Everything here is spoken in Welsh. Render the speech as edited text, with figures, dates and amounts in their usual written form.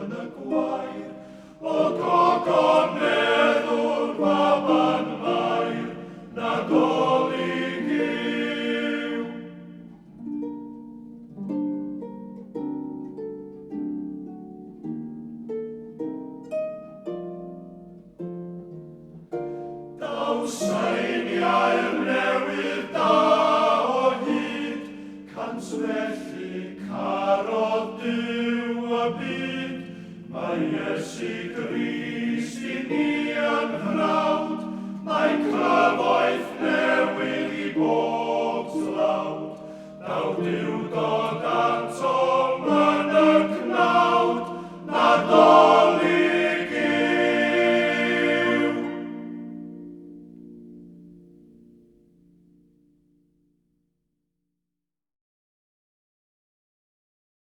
yn y gwair, o gogoneddwr baban mair, Nadolig yw. Daw seiniau'r newydd da o hyd, cant felly carodd Duw y byd. Mae Iesu Grist i ni yn hrawd, mae crafoeth newydd i bob tlawd. Daw Duw